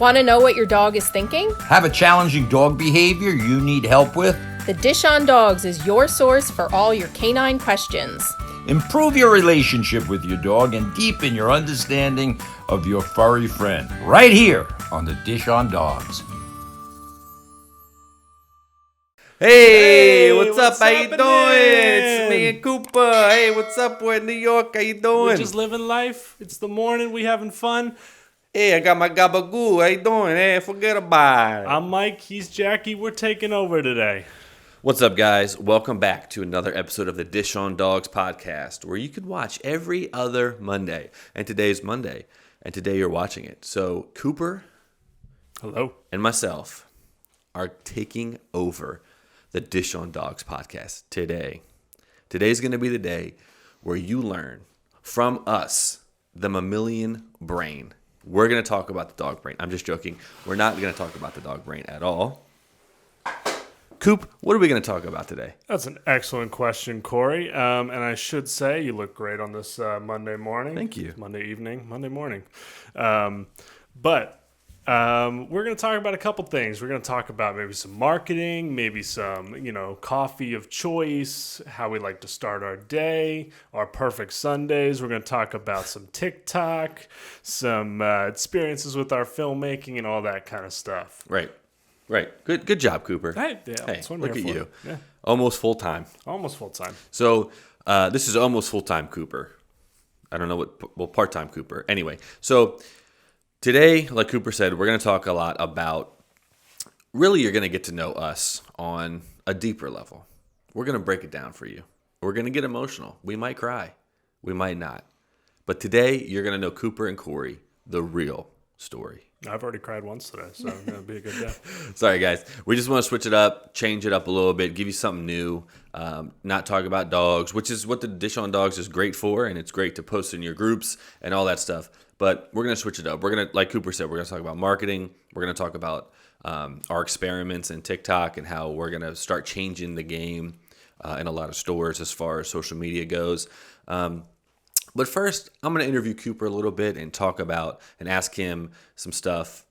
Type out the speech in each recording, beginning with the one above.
Want to know what your dog is thinking? Have a challenging dog behavior you need help with? The Dish on Dogs is your source for all your canine questions. Improve your relationship with your dog and deepen your understanding of your furry friend. Right here on the Dish on Dogs. Hey, what's up? How you doing? It's me and Cooper. Hey, what's up? We're in New York. How you doing? We're just living life. It's the morning. We having fun. Hey, I got my gabagoo. How you doing? Hey, forget about it. I'm Mike. He's Jackie. We're taking over today. What's up, guys? Welcome back to another episode of the Dish on Dogs podcast, where you can watch every other Monday. And today's Monday. And today you're watching it. So Cooper, hello, and myself are taking over the Dish on Dogs podcast today. Today's going to be the day where you learn from us, the mammalian brain. We're going to talk about the dog brain. I'm just joking. We're not going to talk about the dog brain at all. Coop, what are we going to talk about today? That's an excellent question, Corey. And I should say you look great on this Monday morning. Thank you. Monday evening, Monday morning. But we're going to talk about a couple things. We're going to talk about maybe some marketing, maybe some, coffee of choice, how we like to start our day, our perfect Sundays. We're going to talk about some TikTok, some experiences with our filmmaking and all that kind of stuff. Right. Good job, Cooper. Hey, Hey, look at you. Yeah. Almost full time. Almost full time. So this is almost full time Cooper. I don't know part time Cooper. Anyway, so today, like Cooper said, we're going to talk a lot about, really you're going to get to know us on a deeper level. We're going to break it down for you. We're going to get emotional. We might cry. We might not. But today, you're going to know Cooper and Corey, the real story. I've already cried once today, so it'll be a good day. Sorry, guys. We just want to switch it up, change it up a little bit, give you something new, not talk about dogs, which is what the Dish on Dogs is great for, and it's great to post in your groups and all that stuff. But we're going to switch it up. We're going to, like Cooper said, we're going to talk about marketing. We're going to talk about our experiments in TikTok and how we're going to start changing the game in a lot of stores as far as social media goes. But first, I'm going to interview Cooper a little bit and talk about and ask him some stuff,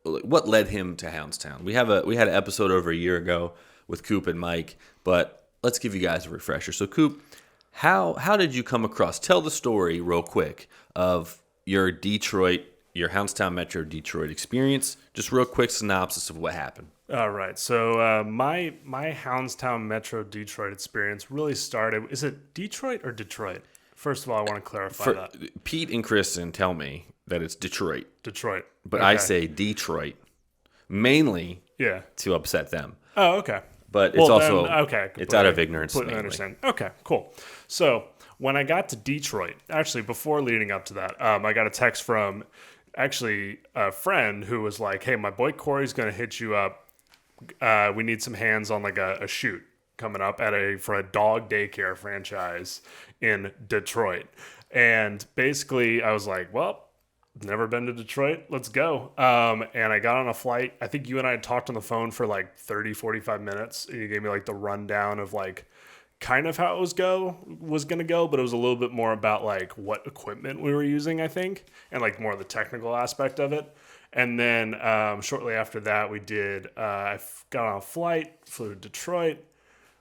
what led him to Houndstown. We had an episode over a year ago with Coop and Mike, but let's give you guys a refresher. So Coop, how did you come across? Tell the story real quick of your Houndstown Metro Detroit experience. Just real quick synopsis of what happened. All right. So my Houndstown Metro Detroit experience really started. Is it Detroit or Detroit? First of all, I want to clarify that. Pete and Kristen tell me that it's Detroit. Detroit. But okay. I say Detroit mainly to upset them. Oh, okay. But it's also okay. It's out of ignorance. Completely understand. Okay, cool. So when I got to Detroit, actually before leading up to that, I got a text from actually a friend who was like, "Hey, my boy Corey's going to hit you up. We need some hands on like a shoot coming up for a dog daycare franchise in Detroit." And basically I was like, well, never been to Detroit. Let's go. And I got on a flight. I think you and I had talked on the phone for like 30, 45 minutes. And you gave me like the rundown of like kind of how it was going to go, but it was a little bit more about like what equipment we were using, I think, and like more of the technical aspect of it. And then shortly after that, I got on a flight, flew to Detroit,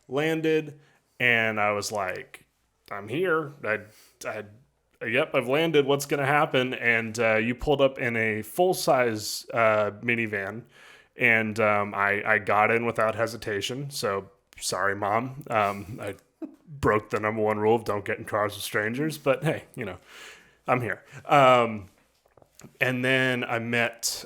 landed, and I was like, I'm here. I've landed. What's going to happen? And you pulled up in a full-size minivan, and I got in without hesitation. So, sorry, Mom. I broke the number one rule of don't get in cars with strangers. But, hey, I'm here. And then I met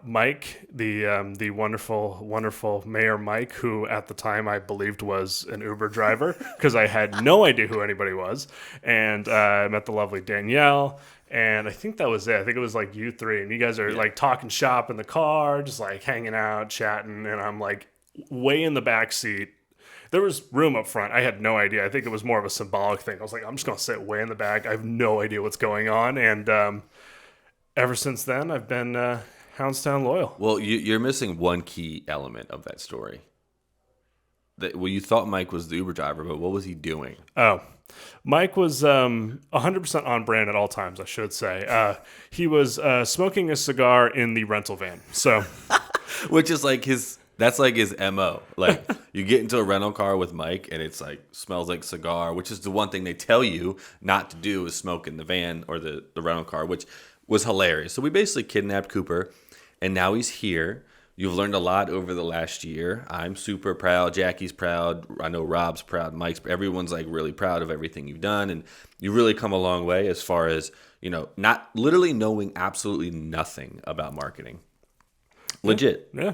Mike, the wonderful, wonderful Mayor Mike, who at the time I believed was an Uber driver because I had no idea who anybody was. And I met the lovely Danielle. And I think that was it. I think it was like you three. And you guys are like talking shop in the car, just like hanging out, chatting. And I'm like way in the back seat. There was room up front. I had no idea. I think it was more of a symbolic thing. I was like, I'm just going to sit way in the back. I have no idea what's going on. And ever since then, I've been Houndstown loyal. Well, you're missing one key element of that story. Well, you thought Mike was the Uber driver, but what was he doing? Oh, Mike was 100% on brand at all times, I should say. He was smoking a cigar in the rental van. So, Which is like that's like his MO. Like you get into a rental car with Mike and it's like smells like cigar, which is the one thing they tell you not to do is smoke in the van or the rental car, which was hilarious. So we basically kidnapped Cooper and now he's here. You've learned a lot over the last year. I'm super proud. Jackie's proud. I know Rob's proud. Mike's. Everyone's like really proud of everything you've done, and you've really come a long way as far as not literally knowing absolutely nothing about marketing. Legit. yeah.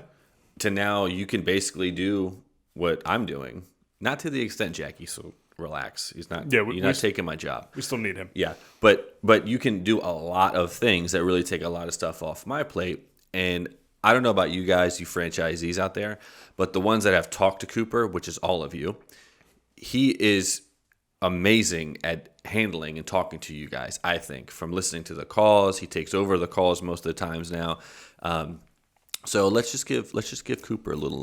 To now, you can basically do what I'm doing. Not to the extent Jackie. So relax. He's not. Yeah, you're not taking my job. We still need him. Yeah, but you can do a lot of things that really take a lot of stuff off my plate, and I don't know about you guys, you franchisees out there, but the ones that have talked to Cooper, which is all of you, he is amazing at handling and talking to you guys, I think. From listening to the calls, he takes over the calls most of the times now. So let's just give Cooper a little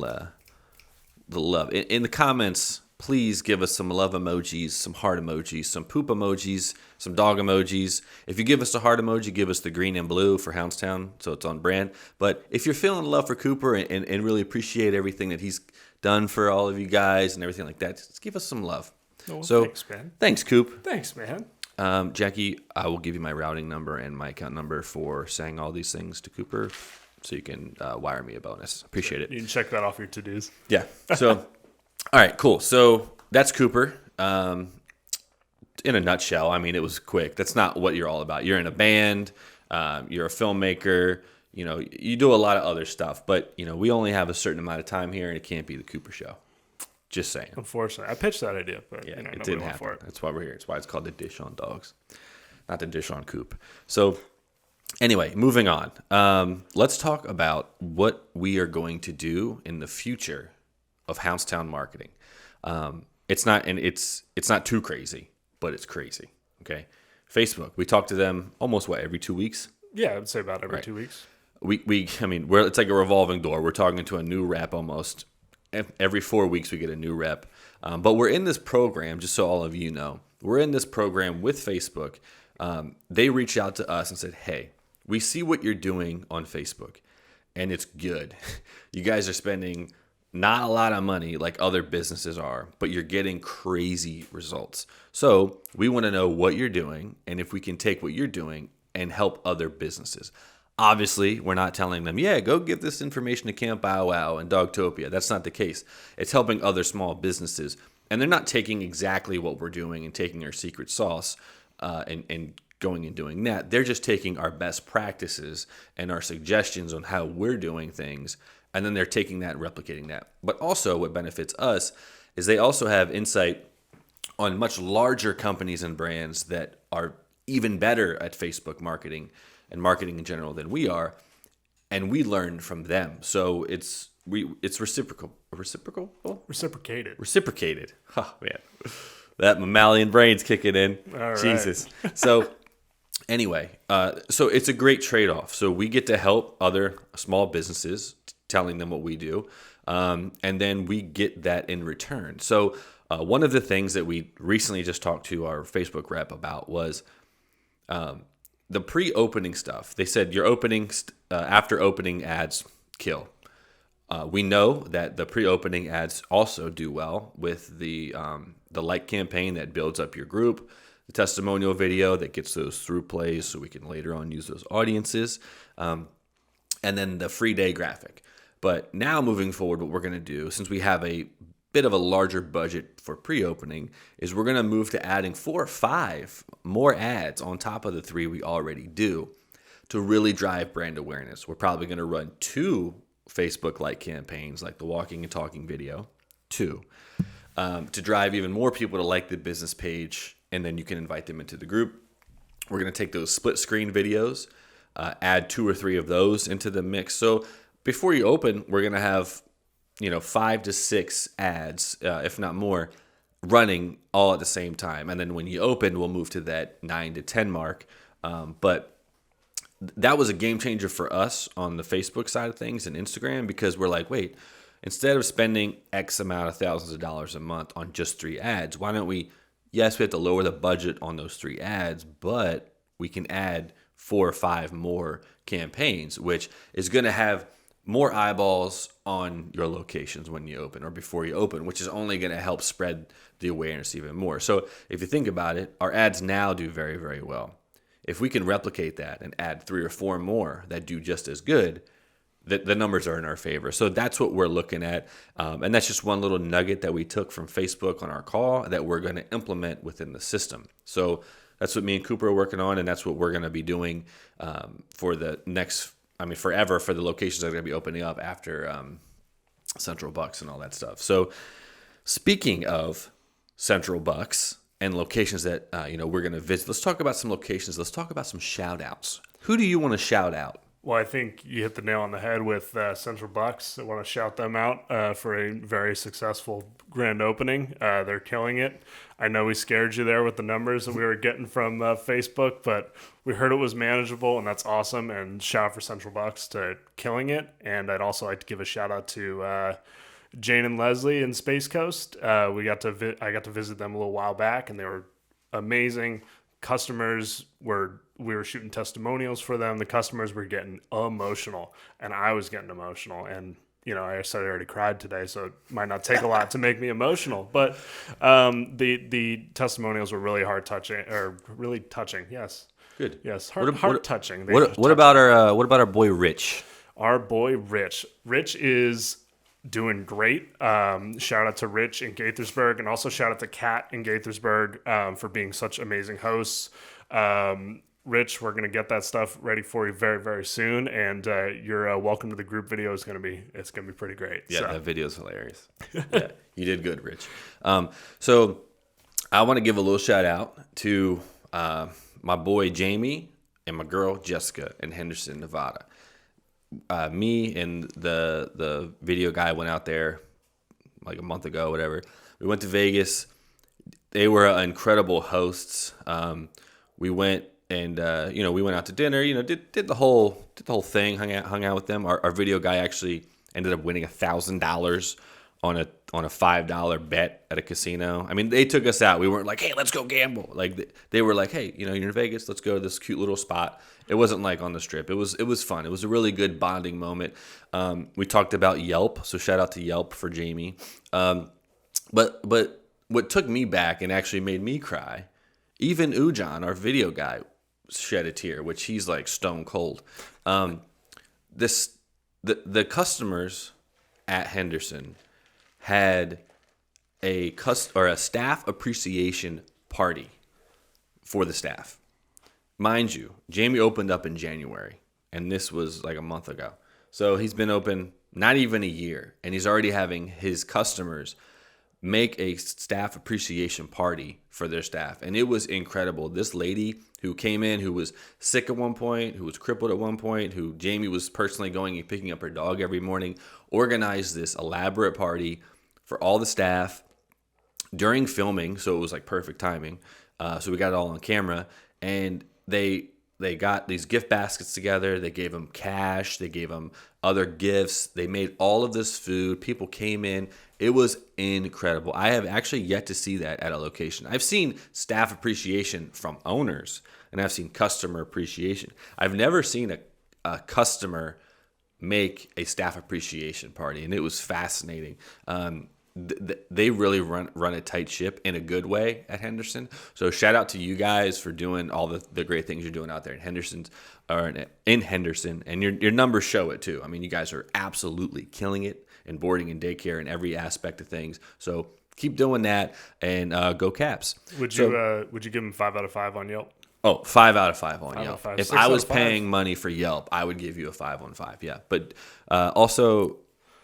love. In the comments, please give us some love emojis, some heart emojis, some poop emojis, some dog emojis. If you give us a heart emoji, give us the green and blue for Houndstown, so it's on brand. But if you're feeling love for Cooper and really appreciate everything that he's done for all of you guys and everything like that, just give us some love. Oh, So thanks, man. Thanks, Coop. Thanks, man. Jackie, I will give you my routing number and my account number for saying all these things to Cooper so you can wire me a bonus. Appreciate it. You can check that off your to-dos. Yeah. So, all right, cool. So that's Cooper. In a nutshell, I mean, it was quick. That's not what you're all about. You're in a band. You're a filmmaker. You do a lot of other stuff. But, we only have a certain amount of time here, and it can't be the Cooper show. Just saying. Unfortunately. I pitched that idea, but Yeah, it nobody didn't went happen. for it. That's why we're here. That's why it's called the Dish on Dogs, not the Dish on Coop. So anyway, moving on. Let's talk about what we are going to do in the future of Houndstown marketing. It's not too crazy, but it's crazy. Okay. Facebook, we talk to them almost every 2 weeks. Yeah, I would say about every Right. 2 weeks. It's like a revolving door. We're talking to a new rep almost every 4 weeks. We get a new rep, but we're in this program. Just so all of you know, we're in this program with Facebook. They reached out to us and said, "Hey, we see what you're doing on Facebook, and it's good. You guys are spending not a lot of money like other businesses are, but you're getting crazy results. So we want to know what you're doing, and if we can take what you're doing and help other businesses." Obviously, we're not telling them, yeah, go give this information to Camp Bow Wow and Dogtopia. That's not the case. It's helping other small businesses. And they're not taking exactly what we're doing and taking our secret sauce and going and doing that. They're just taking our best practices and our suggestions on how we're doing things, and then they're taking that and replicating that. But also what benefits us is they also have insight on much larger companies and brands that are even better at Facebook marketing and marketing in general than we are, and we learn from them. So it's reciprocated. Oh man, that mammalian brain's kicking in. All right. Jesus. So anyway, so it's a great trade-off. So we get to help other small businesses, telling them what we do, and then we get that in return. So one of the things that we recently just talked to our Facebook rep about was the pre-opening stuff. They said your opening after opening ads kill. We know that the pre-opening ads also do well with the like campaign that builds up your group, the testimonial video that gets those through plays so we can later on use those audiences, and then the free day graphic. But now moving forward, what we're going to do, since we have a bit of a larger budget for pre-opening, is we're going to move to adding 4 or 5 more ads on top of the 3 we already do to really drive brand awareness. We're probably going to run 2 Facebook like campaigns, like the walking and talking video, 2, to drive even more people to like the business page, and then you can invite them into the group. We're going to take those split screen videos, add 2 or 3 of those into the mix. So before you open, we're going to have 5 to 6 ads, if not more, running all at the same time. And then when you open, we'll move to that 9 to 10 mark. But that was a game changer for us on the Facebook side of things and Instagram, because we're like, wait, instead of spending X amount of thousands of dollars a month on just 3 ads, why don't we, yes, we have to lower the budget on those 3 ads, but we can add 4 or 5 more campaigns, which is going to have more eyeballs on your locations when you open or before you open, which is only going to help spread the awareness even more. So if you think about it, our ads now do very, very well. If we can replicate that and add 3 or 4 more that do just as good, the numbers are in our favor. So that's what we're looking at. And that's just one little nugget that we took from Facebook on our call that we're going to implement within the system. So that's what me and Cooper are working on, and that's what we're going to be doing for the next, forever, for the locations that are going to be opening up after Central Bucks and all that stuff. So speaking of Central Bucks and locations that we're going to visit, let's talk about some locations. Let's talk about some shout outs. Who do you want to shout out? Well, I think you hit the nail on the head with Central Bucks. I want to shout them out for a very successful grand opening. They're killing it. I know we scared you there with the numbers that we were getting from Facebook, but we heard it was manageable, and that's awesome. And shout out for Central Bucks to killing it. And I'd also like to give a shout out to Jane and Leslie in Space Coast. I got to visit them a little while back, and they were amazing. We were shooting testimonials for them. The customers were getting emotional, and I was getting emotional. And, I said I already cried today, so it might not take a lot to make me emotional. But the testimonials were really really touching. Yes. Good. Yes. Heart touching. What about our boy Rich? Our boy Rich. Rich is doing great. Shout out to Rich in Gaithersburg, and also shout out to Kat in Gaithersburg for being such amazing hosts. Rich, we're going to get that stuff ready for you very, very soon, and your welcome to the group video is going to be pretty great. Yeah, that video is hilarious. Yeah, you did good, Rich. So I want to give a little shout out to my boy Jamie and my girl Jessica in Henderson, Nevada. Me and the video guy went out there like a month ago, whatever. We went to Vegas. They were incredible hosts. We went and we went out to dinner. Did the whole thing. Hung out with them. Our video guy actually ended up winning $1,000 on a $5 bet at a casino. I mean, they took us out. We weren't like, hey, let's go gamble. Like they were like, hey, you're in Vegas. Let's go to this cute little spot. It wasn't like on the strip. It was fun. It was a really good bonding moment. We talked about Yelp, so shout out to Yelp for Jamie. But what took me back and actually made me cry, even Ujan, our video guy, shed a tear, which he's like stone cold. The customers at Henderson had a staff appreciation party for the staff. Mind you, Jamie opened up in January, and this was like a month ago. So he's been open not even a year, and he's already having his customers make a staff appreciation party for their staff. And it was incredible. This lady who came in, who was sick at one point, who was crippled at one point, who Jamie was personally going and picking up her dog every morning, organized this elaborate party for all the staff during filming. So it was like perfect timing. So we got it all on camera, and they got these gift baskets together. They gave them cash. They gave them other gifts. They made all of this food. People came in. It was incredible. I have actually yet to see that at a location. I've seen staff appreciation from owners, and I've seen customer appreciation. I've never seen a customer make a staff appreciation party, and it was fascinating. They really run a tight ship in a good way at Henderson. So shout out to you guys for doing all the great things you're doing out there in Henderson, and your numbers show it too. I mean, you guys are absolutely killing it in boarding and daycare and every aspect of things. So keep doing that, and go Caps. Would you give them 5 out of 5 on Yelp? Oh, 5 out of 5 on Yelp. 5, if I was paying money for Yelp, I would give you a 5 on 5. Yeah, but also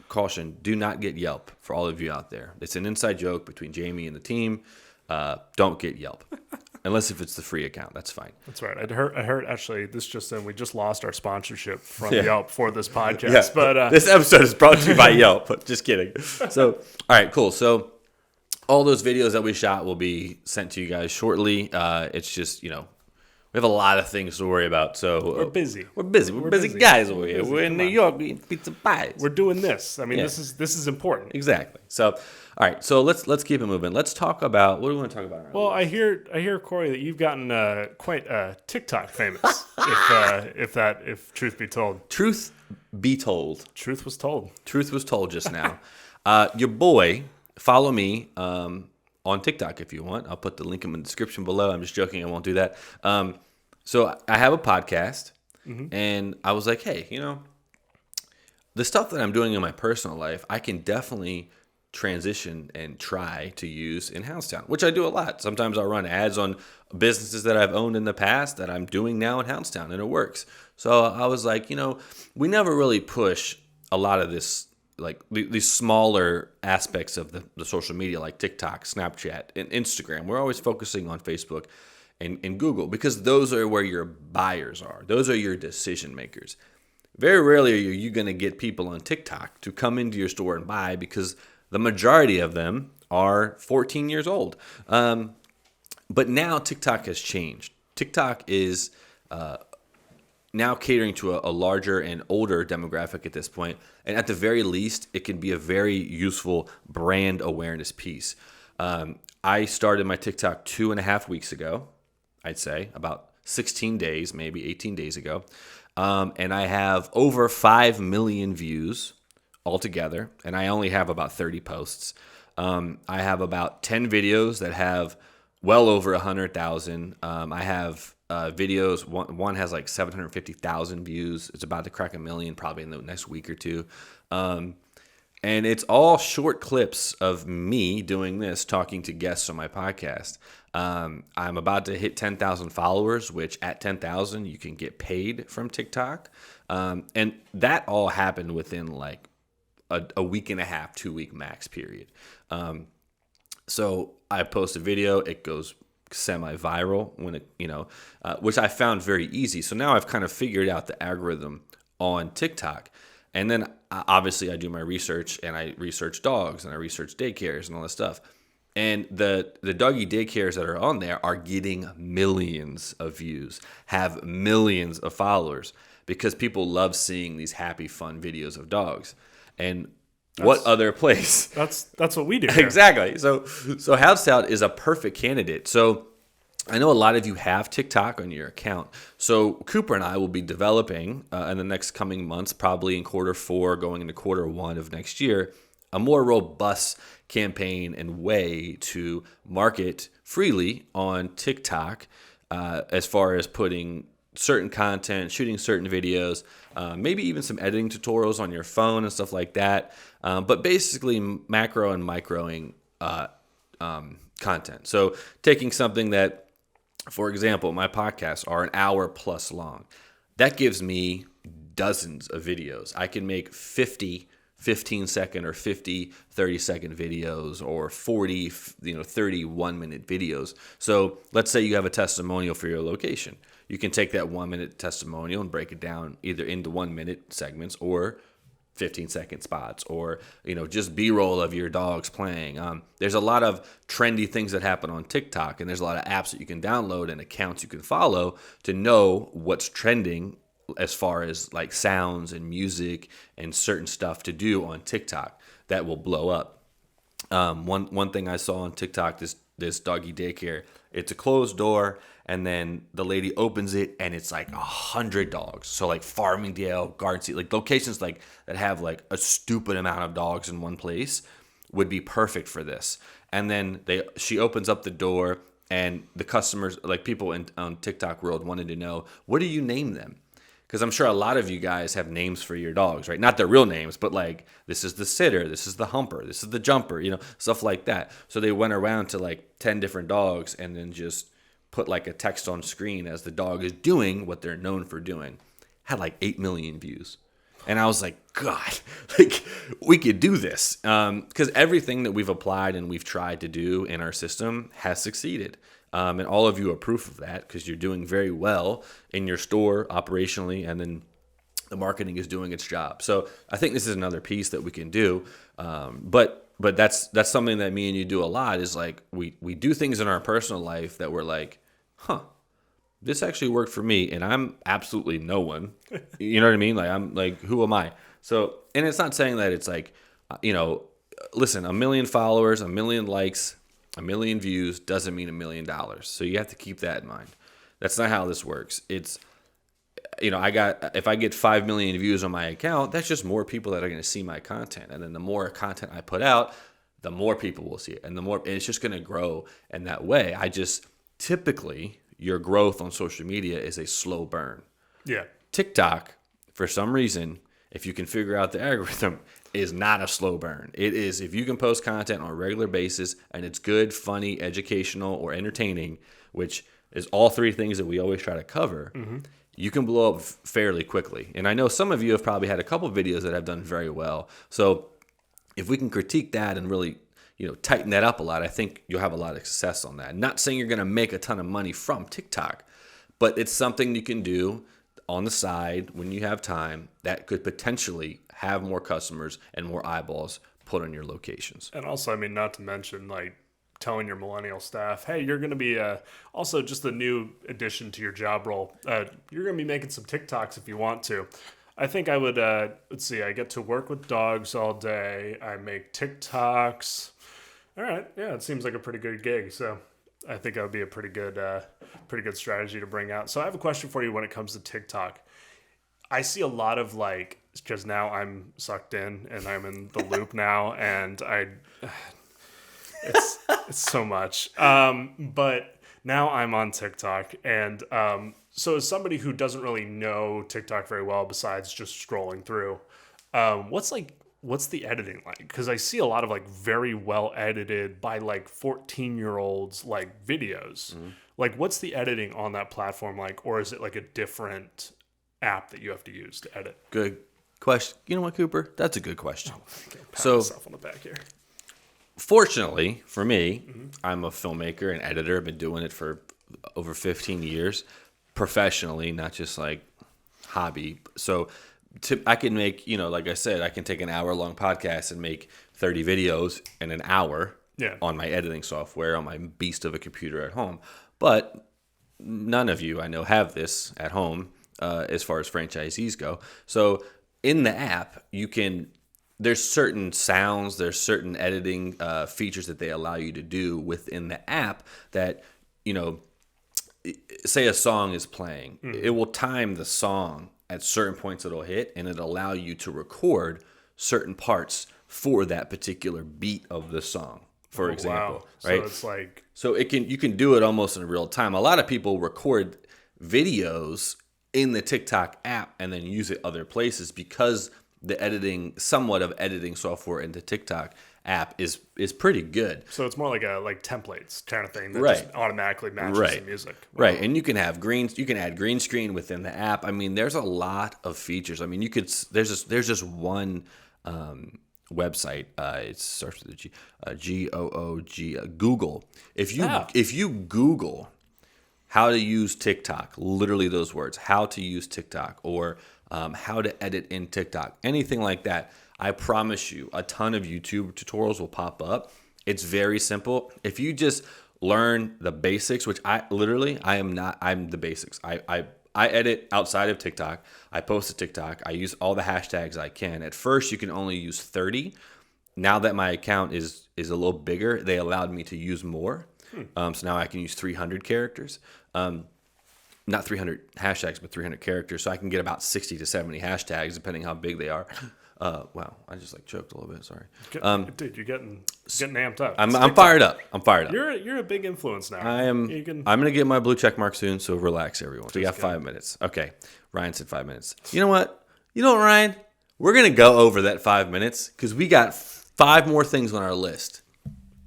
caution: do not get Yelp for all of you out there. It's an inside joke between Jamie and the team. Don't get Yelp. Unless if it's the free account, that's fine. That's right. I heard actually this just in, we just lost our sponsorship from Yelp for this podcast. Yeah, but this episode is brought to you by Yelp. Just kidding. So, all right, cool. So all those videos that we shot will be sent to you guys shortly. It's just, We have a lot of things to worry about. So We're busy. We're busy. We're busy guys over here. We're in New York. We eat pizza pies. We're doing this. I mean, this is important. Exactly. So, all right. So let's keep it moving. Let's talk about, what do we want to talk about? Well, I hear Corey, that you've gotten quite TikTok famous. if truth be told, Truth be told. truth was told. Truth was told just now. Your boy, follow me on TikTok if you want. I'll put the link in the description below. I'm just joking. I won't do that. So I have a podcast, and I was like, hey, the stuff that I'm doing in my personal life, I can definitely transition and try to use in Houndstown, which I do a lot. Sometimes I'll run ads on businesses that I've owned in the past that I'm doing now in Houndstown, and it works. So I was like, we never really push a lot of this, like these smaller aspects of the social media, like TikTok, Snapchat, and Instagram. We're always focusing on Facebook and Google, because those are where your buyers are. Those are your decision makers. Very rarely are you going to get people on TikTok to come into your store and buy, because the majority of them are 14 years old. But now TikTok has changed. TikTok is now catering to a larger and older demographic at this point. And at the very least, it can be a very useful brand awareness piece. I started my TikTok 2.5 weeks ago, I'd say, about 16 days, maybe 18 days ago. And I have over 5 million views altogether, and I only have about 30 posts. I have about 10 videos that have well over 100,000. I have videos, one has like 750,000 views. It's about to crack 1 million probably in the next week or two. And it's all short clips of me doing this, talking to guests on my podcast. I'm about to hit 10,000 followers, which at 10,000, you can get paid from TikTok. And that all happened within like a week and a half, 2 week max period. So I post a video, it goes semi-viral when it, which I found very easy. So now I've kind of figured out the algorithm on TikTok. And then obviously I do my research, and I research dogs, and I research daycares and all this stuff. And the doggy daycares that are on there are getting millions of views, have millions of followers, because people love seeing these happy, fun videos of dogs. And what other place? That's what we do here. Exactly. So Houndstown is a perfect candidate. So I know a lot of you have TikTok on your account. So Cooper and I will be developing in the next coming months, probably in Q4, going into Q1 of next year, a more robust campaign and way to market freely on TikTok, as far as putting certain content, shooting certain videos, maybe even some editing tutorials on your phone and stuff like that. But basically macro and microing content. So taking something that, for example, my podcasts are an hour plus long. That gives me dozens of videos. I can make 50 15-second or 50 30-second videos, or 40 31-minute videos. So let's say you have a testimonial for your location. You can take that 1-minute testimonial and break it down either into 1-minute segments or 15-second spots, or just B-roll of your dogs playing. There's a lot of trendy things that happen on TikTok, and there's a lot of apps that you can download and accounts you can follow to know what's trending as far as like sounds and music and certain stuff to do on TikTok that will blow up. One thing I saw on TikTok, this doggy daycare, it's a closed door, and then the lady opens it, and it's like 100 dogs. So like Farmingdale, Garden City, like locations like that have like a stupid amount of dogs in one place would be perfect for this. And then she opens up the door, and the customers, like people on TikTok world, wanted to know, what do you name them? Because I'm sure a lot of you guys have names for your dogs, right? Not their real names, but like, this is the sitter, this is the humper, this is the jumper, stuff like that. So they went around to like 10 different dogs and then just put like a text on screen as the dog is doing what they're known for doing. Had like 8 million views. And I was like, God, like we could do this. Because everything that we've applied and we've tried to do in our system has succeeded. And all of you are proof of that, because you're doing very well in your store operationally, and then the marketing is doing its job. So I think this is another piece that we can do. But that's something that me and you do a lot, is like we do things in our personal life that we're like, this actually worked for me, and I'm absolutely no one. You know what I mean? Like, I'm like, who am I? So, and it's not saying that it's like, listen, 1 million followers, 1 million likes, 1 million views doesn't mean $1 million. So you have to keep that in mind. That's not how this works. It's, if I get 5 million views on my account, that's just more people that are going to see my content. And then the more content I put out, the more people will see it. And it's just going to grow in that way. Typically, your growth on social media is a slow burn. Yeah. TikTok, for some reason, if you can figure out the algorithm, is not a slow burn. It is, if you can post content on a regular basis and it's good, funny, educational, or entertaining, which is all three things that we always try to cover, you can blow up fairly quickly. And I know some of you have probably had a couple videos that have done very well. So if we can critique that and really, tighten that up a lot, I think you'll have a lot of success on that. Not saying you're going to make a ton of money from TikTok, but it's something you can do on the side when you have time that could potentially have more customers and more eyeballs put on your locations. And also, not to mention, like, telling your millennial staff, hey, you're going to be also just a new addition to your job role. You're going to be making some TikToks if you want to. I think I would, let's see, I get to work with dogs all day. I make TikToks. All right. Yeah, it seems like a pretty good gig. So I think that would be a pretty good strategy to bring out. So I have a question for you when it comes to TikTok. I see a lot of because now I'm sucked in and I'm in the loop now, and it's so much. But now I'm on TikTok, and so as somebody who doesn't really know TikTok very well, besides just scrolling through, what's the editing like? Because I see a lot of very well edited by 14-year-olds videos. What's the editing on that platform like, or is it a different app that you have to use to edit? Good question. You know what, Cooper? That's a good question. Pat myself on the back here. Fortunately for me, I'm a filmmaker and editor. I've been doing it for over 15 years professionally, not just hobby. So I can make, like I said, I can take an hour-long podcast and make 30 videos in an hour on my editing software, on my beast of a computer at home. But none of you, I know, have this at home as far as franchisees go. So in the app, there's certain sounds, there's certain editing features that they allow you to do within the app that, say a song is playing, it will time the song at certain points it'll hit, and it'll allow you to record certain parts for that particular beat of the song, for example. Wow. Right? So it's so you can do it almost in real time. A lot of people record videos in the TikTok app and then use it other places because the somewhat of editing software in the TikTok app is pretty good. So it's more like a templates kind of thing that Right. just automatically matches Right. the music. Right. And you can add green screen within the app. There's a lot of features. There's just one website. It starts with a G, G-O-O-G, Google. If you Google how to use TikTok, literally those words, how to use TikTok, or how to edit in TikTok, anything like that, I promise you a ton of YouTube tutorials will pop up. It's very simple. If you just learn the basics, which I'm the basics. I edit outside of TikTok. I post to TikTok. I use all the hashtags I can. At first, you can only use 30. Now that my account is a little bigger, they allowed me to use more. So now I can use 300 characters. Not 300 hashtags, but 300 characters. So I can get about 60 to 70 hashtags, depending how big they are. Wow, I just choked a little bit. Sorry, dude, you're getting amped up. I'm fired up. You're a big influence now. I am. I'm gonna get my blue check mark soon. So relax, everyone. We got 5 minutes. Okay, Ryan said 5 minutes. You know what, Ryan? We're gonna go over that 5 minutes because we got 5 more things on our list.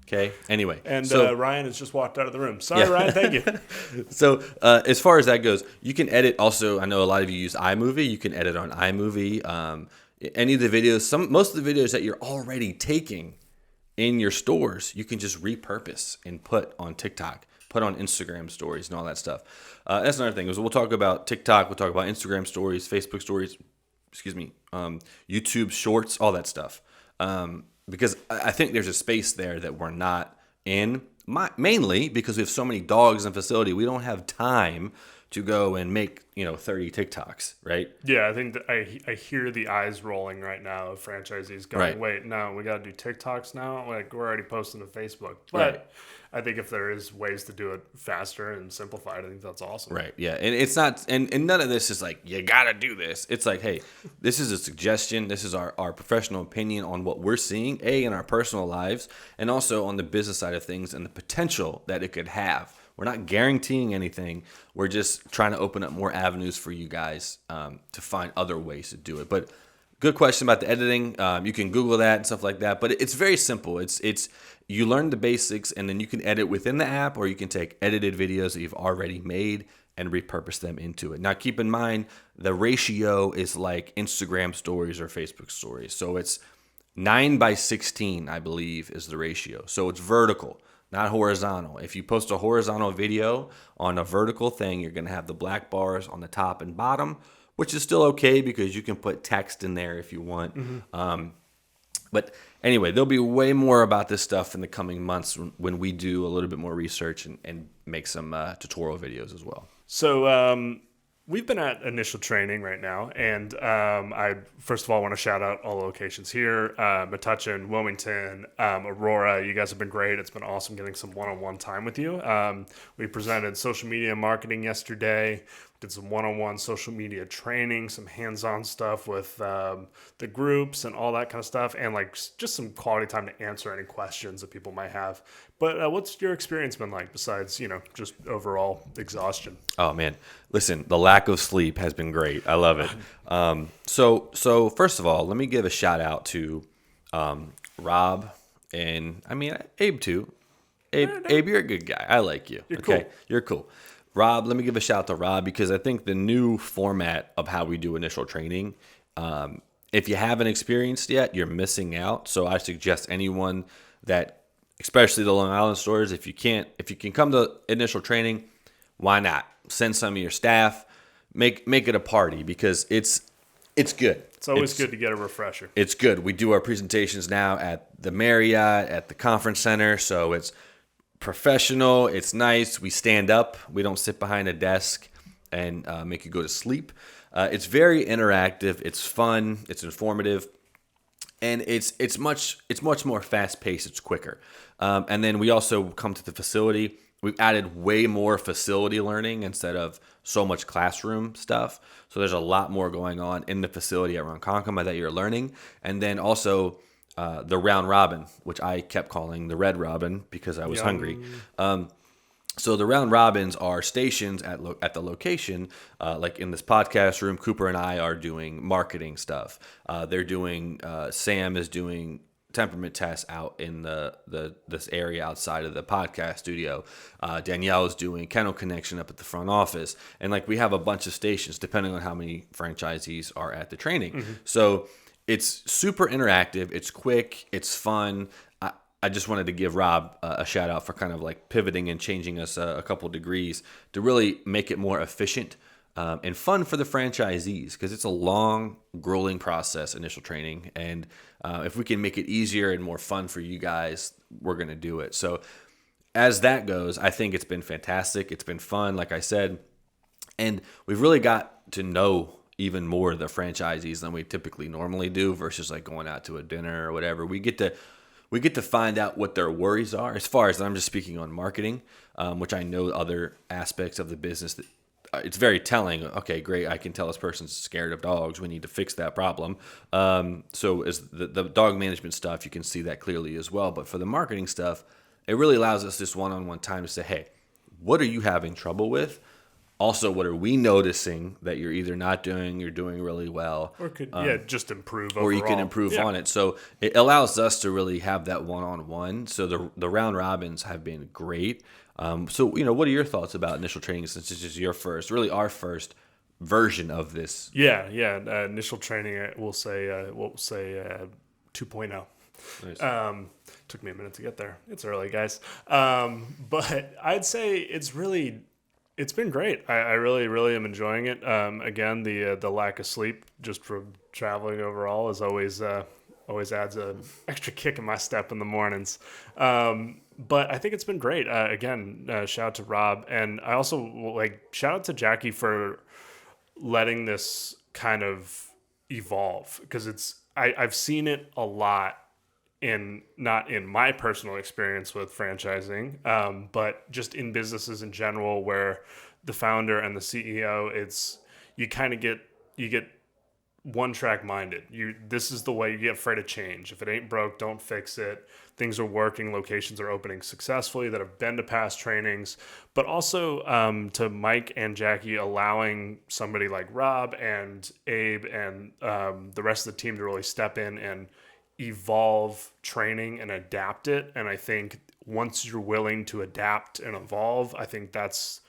Okay. Anyway, and Ryan has just walked out of the room. Sorry, yeah. Ryan. Thank you. So as far as that goes, you can edit. Also, I know a lot of you use iMovie. You can edit on iMovie. Any of the videos, most of the videos that you're already taking in your stores, you can just repurpose and put on TikTok, put on Instagram stories and all that stuff. That's another thing. We'll talk about TikTok. We'll talk about Instagram stories, Facebook stories, YouTube shorts, all that stuff. Because I think there's a space there that we're not in, mainly because we have so many dogs in the facility. We don't have time to go and make 30 TikToks, right? Yeah, I think that I hear the eyes rolling right now of franchisees going, Right. wait, no, we got to do TikToks now? Like, we're already posting to Facebook. But Right. I think if there is ways to do it faster and simplified, I think that's awesome. Right. Yeah. And it's not, and none of this is like, you got to do this. It's like, hey, this is a suggestion. This is our professional opinion on what we're seeing, in our personal lives, and also on the business side of things and the potential that it could have. We're not guaranteeing anything. We're just trying to open up more avenues for you guys to find other ways to do it. But good question about the editing. You can Google that and stuff like that. But it's very simple. It's you learn the basics, and then you can edit within the app, or you can take edited videos that you've already made and repurpose them into it. Now, keep in mind, the ratio is like Instagram stories or Facebook stories. So it's 9:16, I believe, is the ratio. So it's vertical, not horizontal. If you post a horizontal video on a vertical thing, you're going to have the black bars on the top and bottom, which is still okay because you can put text in there if you want. But anyway, there'll be way more about this stuff in the coming months when we do a little bit more research and make some tutorial videos as well. So we've been at initial training right now, and I first of all want to shout out all the locations here: Metuchen, Wilmington, Aurora. You guys have been great. It's been awesome getting some one-on-one time with you. We presented social media marketing yesterday. Did some one-on-one social media training, some hands-on stuff with the groups and all that kind of stuff, and like just some quality time to answer any questions that people might have. But what's your experience been like besides, just overall exhaustion? Oh man, listen, the lack of sleep has been great. I love it. So first of all, let me give a shout out to Rob and Abe too. Abe, you're a good guy. I like you. You're okay, cool. You're cool. Rob, let me give a shout out to Rob because I think the new format of how we do initial training, if you haven't experienced yet, you're missing out. So I suggest anyone that, especially the Long Island stores, if you can come to initial training, why not? Send some of your staff, make it a party because it's good. It's always good to get a refresher. It's good. We do our presentations now at the Marriott, at the conference center, so it's professional. It's nice. We stand up. We don't sit behind a desk and make you go to sleep. It's very interactive. It's fun. It's informative, and it's much more fast paced. It's quicker. And then we also come to the facility. We've added way more facility learning instead of so much classroom stuff. So there's a lot more going on in the facility at Ronkonkoma that you're learning, and then also the round robin, which I kept calling the red robin because I was hungry. So the round robins are stations at the location, like in this podcast room. Cooper and I are doing marketing stuff. They're doing. Sam is doing temperament tests out in this area outside of the podcast studio. Danielle is doing kennel connection up at the front office, and like we have a bunch of stations depending on how many franchisees are at the training. So it's super interactive. It's quick. It's fun. I just wanted to give Rob a shout out for kind of like pivoting and changing us a couple degrees to really make it more efficient and fun for the franchisees because it's a long, grueling process, initial training. And if we can make it easier and more fun for you guys, we're going to do it. So as that goes, I think it's been fantastic. It's been fun, like I said. And we've really got to know even more of the franchisees than we typically normally do versus like going out to a dinner or whatever. We get to find out what their worries are as far as I'm just speaking on marketing, which I know other aspects of the business that it's very telling. Okay, great. I can tell this person's scared of dogs. We need to fix that problem. So as the dog management stuff, you can see that clearly as well. But for the marketing stuff, it really allows us this one-on-one time to say, hey, what are you having trouble with? Also, what are we noticing that you're either not doing, you're doing really well, Or could just improve overall. or you can improve on it. So it allows us to really have that one-on-one. So the round robins have been great. So what are your thoughts about initial training since this is your first, really our first version of this? Yeah. Initial training, we'll say 2.0. Nice. Took me a minute to get there. It's early, guys. But I'd say it's been great. I really, really am enjoying it. Again, the lack of sleep just from traveling overall is always adds an extra kick in my step in the mornings. But I think it's been great. Again, shout out to Rob, and I also shout out to Jackie for letting this kind of evolve, because I've seen it a lot in, not in my personal experience with franchising, but just in businesses in general, where the founder and the CEO, you kind of get one track minded. This is the way. You get afraid of change. If it ain't broke, don't fix it. Things are working. Locations are opening successfully that have been to past trainings, but also to Mike and Jackie allowing somebody like Rob and Abe and the rest of the team to really step in and evolve training and adapt it. And I think once you're willing to adapt and evolve, I think that's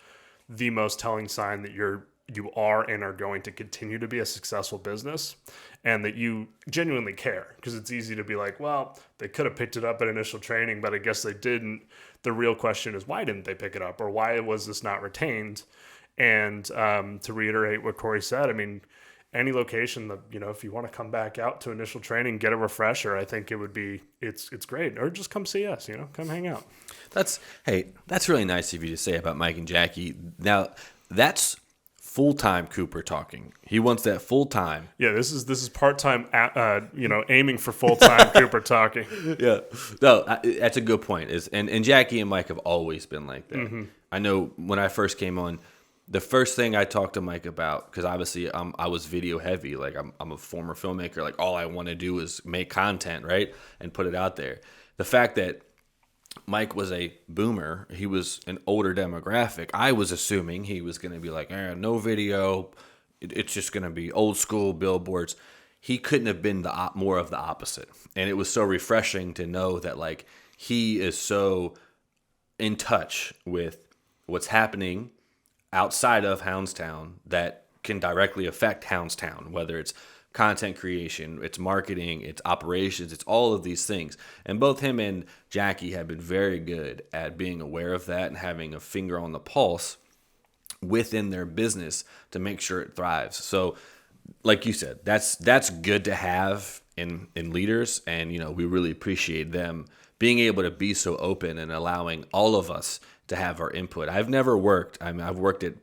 the most telling sign that you are and are going to continue to be a successful business, and that you genuinely care. Because it's easy to be like, well, they could have picked it up at initial training, but I guess they didn't. The real question is, why didn't they pick it up, or why was this not retained? And to reiterate what Corey said, I mean, any location that, if you want to come back out to initial training, get a refresher, I think it's great. Or just come see us, come hang out. That's really nice of you to say about Mike and Jackie. Now, that's full-time Cooper talking. He wants that full-time. Yeah, this is part-time, aiming for full-time Cooper talking. Yeah. No, that's a good point. And Jackie and Mike have always been like that. Mm-hmm. I know when I first came on, the first thing I talked to Mike about, because obviously I was video heavy, like I'm a former filmmaker, like all I want to do is make content, right, and put it out there. The fact that Mike was a boomer, he was an older demographic, I was assuming he was going to be like, no video, it's just going to be old school billboards. He couldn't have been more of the opposite. And it was so refreshing to know that like he is so in touch with what's happening outside of Houndstown that can directly affect Houndstown, whether it's content creation, it's marketing, it's operations, it's all of these things. And both him and Jackie have been very good at being aware of that and having a finger on the pulse within their business to make sure it thrives. So like you said, that's good to have in leaders, and we really appreciate them being able to be so open and allowing all of us to have our input. I've worked at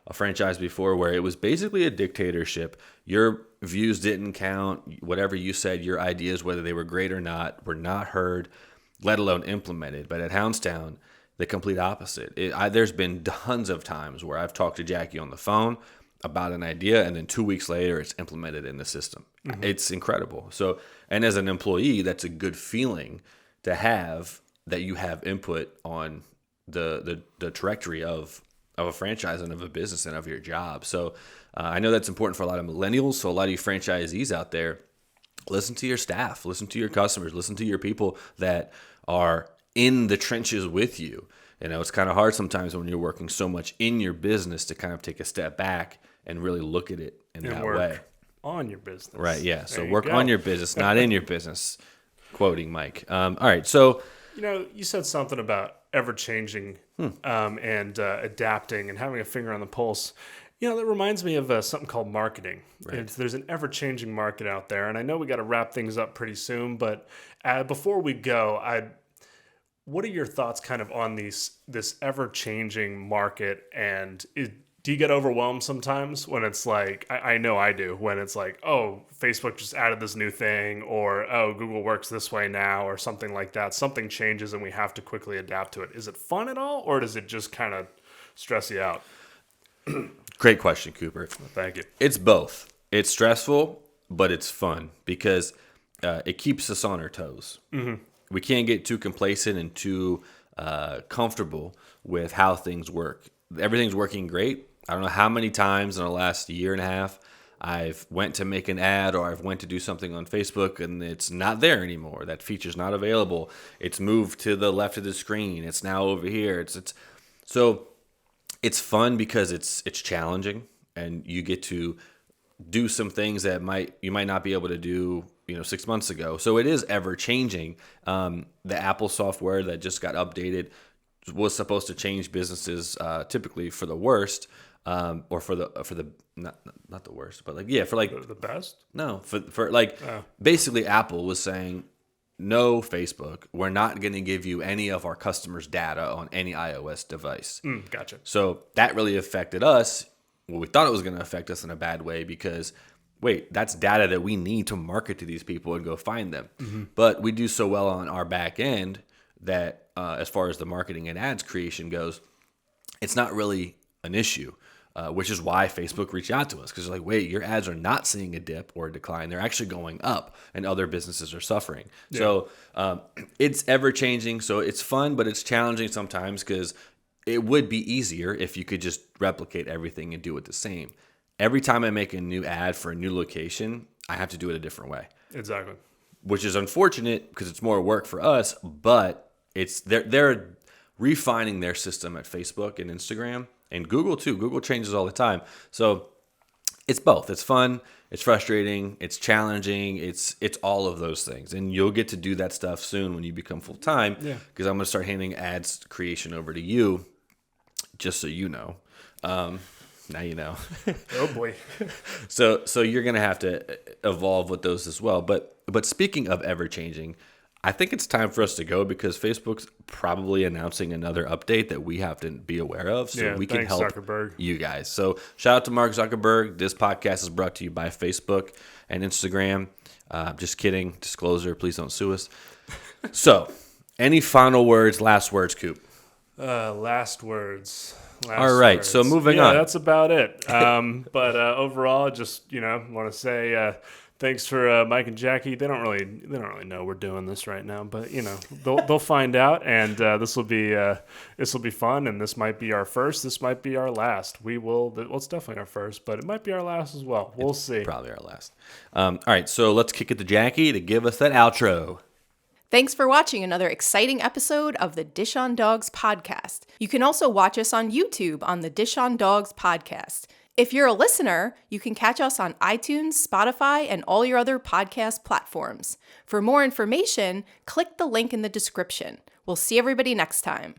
a franchise before where it was basically a dictatorship. Your views didn't count. Whatever you said, your ideas, whether they were great or not, were not heard, let alone implemented. But at Houndstown, the complete opposite. There's been tons of times where I've talked to Jackie on the phone about an idea, and then 2 weeks later, it's implemented in the system. Mm-hmm. It's incredible. So, and as an employee, that's a good feeling to have, that you have input on the trajectory of a franchise and of a business and of your job. So I know that's important for a lot of millennials. So a lot of you franchisees out there, listen to your staff, listen to your customers, listen to your people that are in the trenches with you. It's kind of hard sometimes when you're working so much in your business to kind of take a step back and really look at it in that way. On your business. Right, yeah. So work on your business, not in your business. Quoting Mike. All right, so... you said something about ever-changing and adapting and having a finger on the pulse. That reminds me of something called marketing. Right. There's an ever-changing market out there, and I know we got to wrap things up pretty soon, but before we go, what are your thoughts kind of on this ever-changing market, and do you get overwhelmed sometimes when it's like, I know I do, when it's like, oh, Facebook just added this new thing, or, oh, Google works this way now, or something like that. Something changes and we have to quickly adapt to it. Is it fun at all, or does it just kind of stress you out? Great question, Cooper. Well, thank you. It's both. It's stressful, but it's fun because it keeps us on our toes. Mm-hmm. We can't get too complacent and too comfortable with how things work. Everything's working great. I don't know how many times in the last year and a half I've went to make an ad or I've went to do something on Facebook and it's not there anymore. That feature's not available. It's moved to the left of the screen. It's now over here. So it's fun because it's challenging, and you get to do some things that you might not be able to do 6 months ago. So it is ever changing. The Apple software that just got updated was supposed to change businesses typically for the worst. Or for the not the worst, but for the best. No, for basically Apple was saying no, Facebook, we're not going to give you any of our customers' data on any iOS device. Gotcha. So that really affected us. Well, we thought it was going to affect us in a bad way because, wait, that's data that we need to market to these people and go find them. But we do so well on our back end that as far as the marketing and ads creation goes, it's not really an issue. Which is why Facebook reached out to us because they're like, wait, your ads are not seeing a dip or a decline. They're actually going up and other businesses are suffering. Yeah. So it's ever changing. So it's fun, but it's challenging sometimes because it would be easier if you could just replicate everything and do it the same. Every time I make a new ad for a new location, I have to do it a different way. Exactly. Which is unfortunate because it's more work for us, but it's they're refining their system at Facebook and Instagram. And Google too. Google changes all the time. So it's both. It's fun. It's frustrating. It's challenging. It's all of those things. And you'll get to do that stuff soon when you become full time. Because I'm going to start handing ads creation over to you, just so you know. Now you know. Oh boy. So you're going to have to evolve with those as well. But speaking of ever changing, I think it's time for us to go because Facebook's probably announcing another update that we have to be aware of so we can help Zuckerberg. You guys. So shout out to Mark Zuckerberg. This podcast is brought to you by Facebook and Instagram. Just kidding. Disclosure. Please don't sue us. So any final words, last words, Coop? Last words. All right. So moving on. That's about it. But overall, just, want to say... thanks for Mike and Jackie. They don't really know we're doing this right now, but they'll find out, and this will be fun. And this might be our first. This might be our last. Well, it's definitely our first, but it might be our last as well. We'll see. Probably our last. All right, so let's kick it to Jackie to give us that outro. Thanks for watching another exciting episode of the Dish on Dogs podcast. You can also watch us on YouTube on the Dish on Dogs podcast. If you're a listener, you can catch us on iTunes, Spotify, and all your other podcast platforms. For more information, click the link in the description. We'll see everybody next time.